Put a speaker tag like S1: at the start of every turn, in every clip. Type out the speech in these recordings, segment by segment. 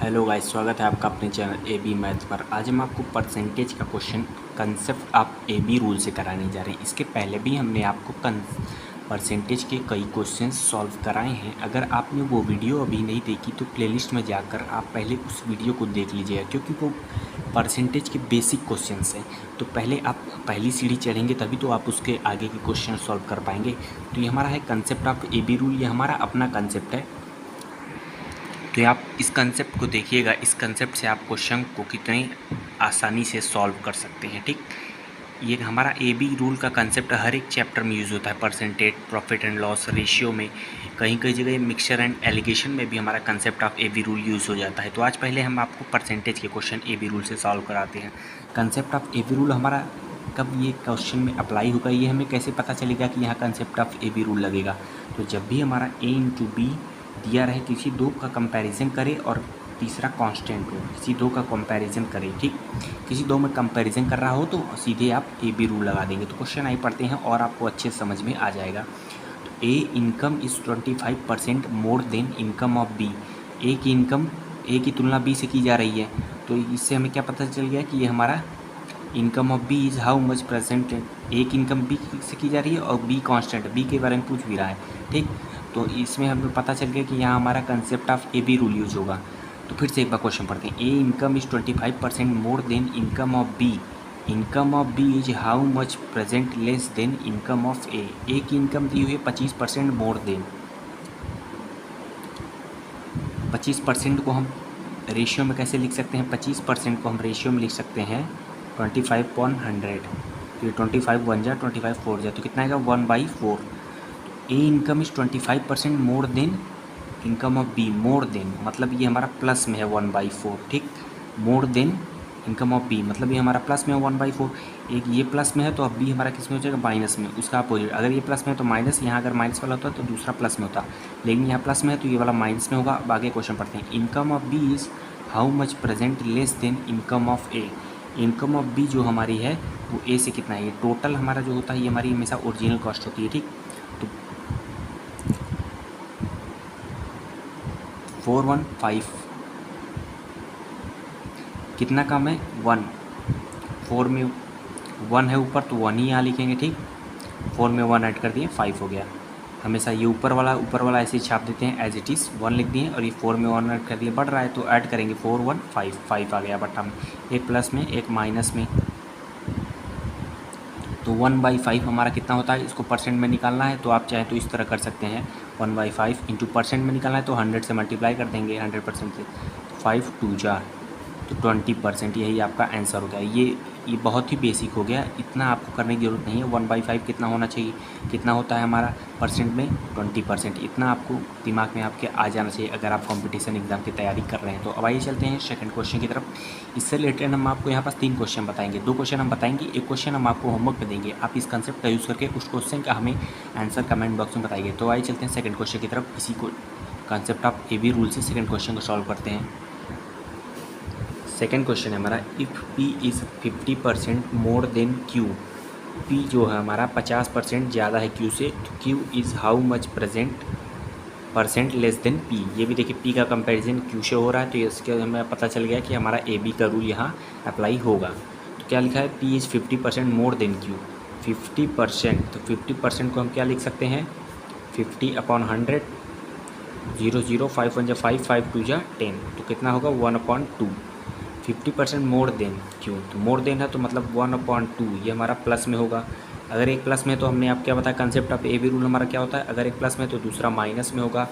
S1: Hello guys, स्वागत है आपका अपने चैनल ए बी मैथ पर। आज हम आपको परसेंटेज का question concept of A B rule से कराने जा रहे हैं। इसके पहले भी हमने आपको परसेंटेज के कई क्वेश्चन सॉल्व कराए हैं। अगर आपने वो वीडियो अभी नहीं देखी तो प्लेलिस्ट में जाकर आप पहले उस वीडियो को देख लीजिएगा, क्योंकि वो परसेंटेज के बेसिक क्वेश्चंस हैं। तो पहले आप पहली सीढ़ी चढ़ेंगे तभी तो आप उसके आगे के क्वेश्चन सॉल्व कर पाएंगे। तो ये हमारा है concept of A B rule, ये हमारा अपना कंसेप्ट है। तो आप इस कंसेप्ट को देखिएगा, इस कंसेप्ट से आप क्वेश्चन को कितनी आसानी से सॉल्व कर सकते हैं। ठीक, ये हमारा ए बी रूल का कंसेप्ट हर एक चैप्टर में यूज़ होता है। Percentage, profit and loss, ratio में, कहीं कहीं जगह मिक्सचर एंड एलिगेशन में भी हमारा concept of A B rule use हो जाता है। तो आज पहले हम आपको परसेंटेज के क्वेश्चन ए बी रूल से सॉल्व कराते हैं। Concept of A B rule हमारा कब ये क्वेश्चन में अप्लाई होगा, ये हमें कैसे पता चलेगा कि यहाँ concept of A B rule लगेगा। तो जब भी हमारा ए इंटू बी दिया रहे, किसी दो का कंपैरिजन करें और तीसरा कांस्टेंट हो, किसी दो का कंपैरिजन करें। ठीक, किसी दो में कंपैरिजन कर रहा हो तो सीधे आप ए बी रूल लगा देंगे। तो क्वेश्चन आई पढ़ते हैं और आपको अच्छे समझ में आ जाएगा। तो A income is 25% more than income of B. A की इनकम ए की तुलना बी से की जा रही है, तो इससे हमें क्या पता चल गया कि ये हमारा income of B is how much present. A की इनकम बी से की जा रही है और बी कांस्टेंट, बी के बारे में पूछ भी रहा है। ठीक, तो इसमें हमें पता चल गया कि यहाँ हमारा concept of A B rule use होगा। तो फिर से एक बार क्वेश्चन पढ़ते हैं। A income is 25% more than income of B. Income of B is how much present less than income of A. A की इनकम दी हुई है 25% मोर देन। 25% को हम रेशियो में कैसे लिख सकते हैं? 25% को हम रेशियो में लिख सकते हैं 25/100। तो ये 25 1 जा 25 4 जा, तो कितना आएगा 1/4। A income is 25% more than income of B. More than मतलब ये हमारा प्लस में है 1/4। ठीक, more than income of B मतलब ये हमारा प्लस में है 1/4। एक ये प्लस में है तो अब बी हमारा किस में हो जाएगा? माइनस में। उसका अपोजिट, अगर ये प्लस में है तो माइनस, यहाँ अगर माइनस वाला होता तो दूसरा प्लस में होता, लेकिन यहाँ प्लस में है तो ये वाला माइनस में होगा। अब आगे क्वेश्चन पढ़ते हैं। Income of B is how much present less than income of A. Income of B जो हमारी है वो ए से कितना है? ये टोटल हमारा जो होता है ये हमारी हमेशा ओरिजिनल कॉस्ट होती है। ठीक, तो 415 कितना कम है? 1। 4 में 1 है ऊपर तो 1 ही यहाँ लिखेंगे। ठीक, 4 में 1 ऐड कर दिए, 5 हो गया। हमेशा ये ऊपर वाला ऐसे ही छाप देते हैं, एज इट इज़ 1 लिख दिए, और ये 4 में 1 ऐड कर दिए, बढ़ रहा है तो ऐड करेंगे 4 1 5 5 आ गया बट्टा में, एक प्लस में एक माइनस में। तो 1/5 हमारा कितना होता है? इसको परसेंट में निकालना है तो आप चाहे तो इस तरह कर सकते हैं। 1/5 इंटू परसेंट में निकालना है तो 100 से मल्टीप्लाई कर देंगे, 100% से। 5 2 जा तो 20%, यही आपका आंसर हो गया। ये बहुत ही बेसिक हो गया, इतना आपको करने की ज़रूरत नहीं है। 1/5 कितना होना चाहिए? कितना होता है हमारा परसेंट में? 20%। इतना आपको दिमाग में आपके आ जाना चाहिए अगर आप कंपटीशन एग्जाम की तैयारी कर रहे हैं। तो अब आइए चलते हैं सेकंड क्वेश्चन की तरफ। इससे रिलेटेड हम आपको यहाँ पास 3 क्वेश्चन बताएंगे। 2 क्वेश्चन हम बताएंगे, एक क्वेश्चन हम आपको होमवर्क में देंगे। आप इस कंसेप्ट का यूज़ करके उस क्वेश्चन का हमें आंसर कमेंट बॉक्स में बताइए। तो आइए चलते हैं सेकंड क्वेश्चन की तरफ। इसी को concept of A B rule से सेकंड क्वेश्चन को सॉल्व करते हैं। सेकंड क्वेश्चन है हमारा, if P is 50% more than Q. P जो है हमारा 50% ज़्यादा है क्यू से, तो Q is how much percent less than P. ये भी देखिए पी का कंपैरिजन क्यू से हो रहा है, तो इसके हमें पता चल गया कि हमारा ए बी का रूल यहाँ अप्लाई होगा। तो क्या लिखा है? P is 50% more than Q. 50%, तो 50% को हम क्या लिख सकते हैं? 50/100, 0 0 5 1 जा 5 5 2 जा 10, तो कितना होगा? 1/2। 50% मोर देन क्यों? तो मोर देन है तो मतलब 1/2, ये हमारा प्लस में होगा। अगर एक प्लस में तो हमने आप क्या बताया concept of A B rule हमारा क्या होता है? अगर एक प्लस में तो दूसरा माइनस में होगा।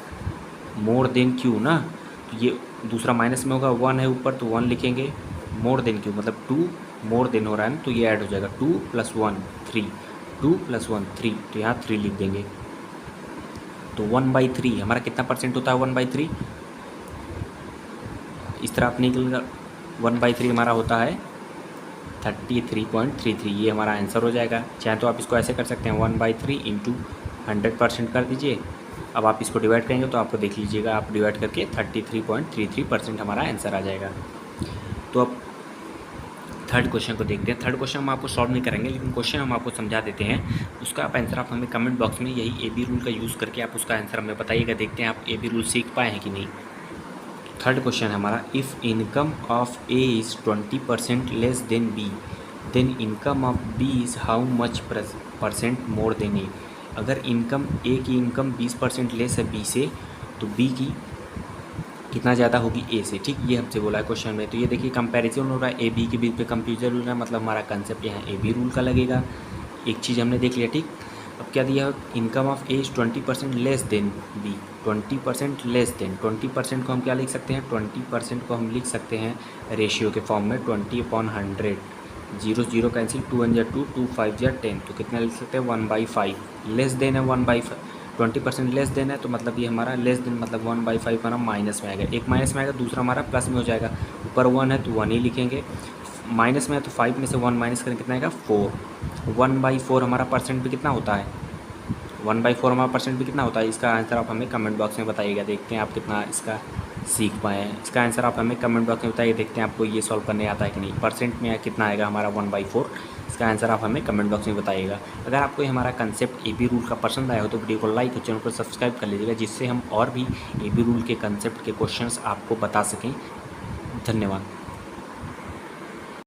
S1: मोर देन क्यू ना, तो ये दूसरा माइनस में होगा। 1 है ऊपर तो 1 लिखेंगे। मोर देन क्यू मतलब 2 मोर देन हो रहा है ना, तो ये ऐड हो जाएगा 2 + 1 3, 2 + 1 3, तो यहाँ 3 लिख देंगे। तो 1/3 हमारा कितना परसेंट होता है? 1/3 इस तरह आप निकल 1/3 हमारा होता है 33.33। ये हमारा आंसर हो जाएगा। चाहे तो आप इसको ऐसे कर सकते हैं, 1/3 इंटू 100% कर दीजिए। अब आप इसको डिवाइड करेंगे तो आपको देख लीजिएगा, आप डिवाइड करके 33.33% हमारा आंसर आ जाएगा। तो अब थर्ड क्वेश्चन को देखते हैं। थर्ड क्वेश्चन हम आपको सॉल्व नहीं करेंगे, लेकिन क्वेश्चन हम आपको समझा देते हैं। उसका आप आंसर आप हमें कमेंट बॉक्स में यही ए बी रूल का यूज़ करके आप उसका आंसर हमें बताइएगा। देखते हैं आप ए बी रूल सीख पाए हैं कि नहीं। थर्ड क्वेश्चन है हमारा, if income of A is 20% less than B, then income of B is how much percent more than A. अगर इनकम ए की इनकम 20% लेस है बी से, तो बी की कितना ज़्यादा होगी ए से। ठीक, ये हमसे बोला है क्वेश्चन में। तो ये देखिए कंपैरिजन हो रहा है, ए बी के बीच पे कंफ्यूजन हो रहा है, मतलब हमारा कंसेप्ट यहाँ ए बी रूल का लगेगा। एक चीज़ हमने देख लिया। ठीक, अब क्या दिया, income of A is 20% less than B, 20% less than, 20% को हम क्या लिख सकते हैं, 20% को हम लिख सकते हैं रेशियो के फॉर्म में 20/100, 0 0 कैंसिल, 2 1 2, 2 5 10, तो कितना लिख सकते हैं 1/5। लेस देन है 1/5, 20% लेस देन है, तो मतलब ये हमारा लेस देन मतलब 1/5 हमारा माइनस में आएगा, एक माइनस में आएगा, दूसरा हमारा प्लस में हो जाएगा। ऊपर 1 है तो 1 ही लिखेंगे, माइनस में है तो 5 में से 1 माइनस करें कितना आएगा 4। 1/4 हमारा परसेंट भी कितना होता है, 1/4 हमारा परसेंट भी कितना होता है। इसका आंसर आप हमें कमेंट बॉक्स में बताइएगा, देखते हैं आप कितना इसका सीख पाए हैं। इसका आंसर आप हमें कमेंट बॉक्स में बताइए, देखते हैं आपको ये सॉल्व करने आता है कि नहीं। परसेंट में कितना आएगा हमारा 1/4, इसका आंसर आप हमें कमेंट बॉक्स में बताइएगा। अगर आपको ये हमारा कंसेप्ट ए बी रूल का पसंद आया हो तो वीडियो को लाइक और चैनल को सब्सक्राइब कर लीजिएगा, जिससे हम और भी ए बी रूल के कंसेप्ट के क्वेश्चंस आपको बता सकें। धन्यवाद।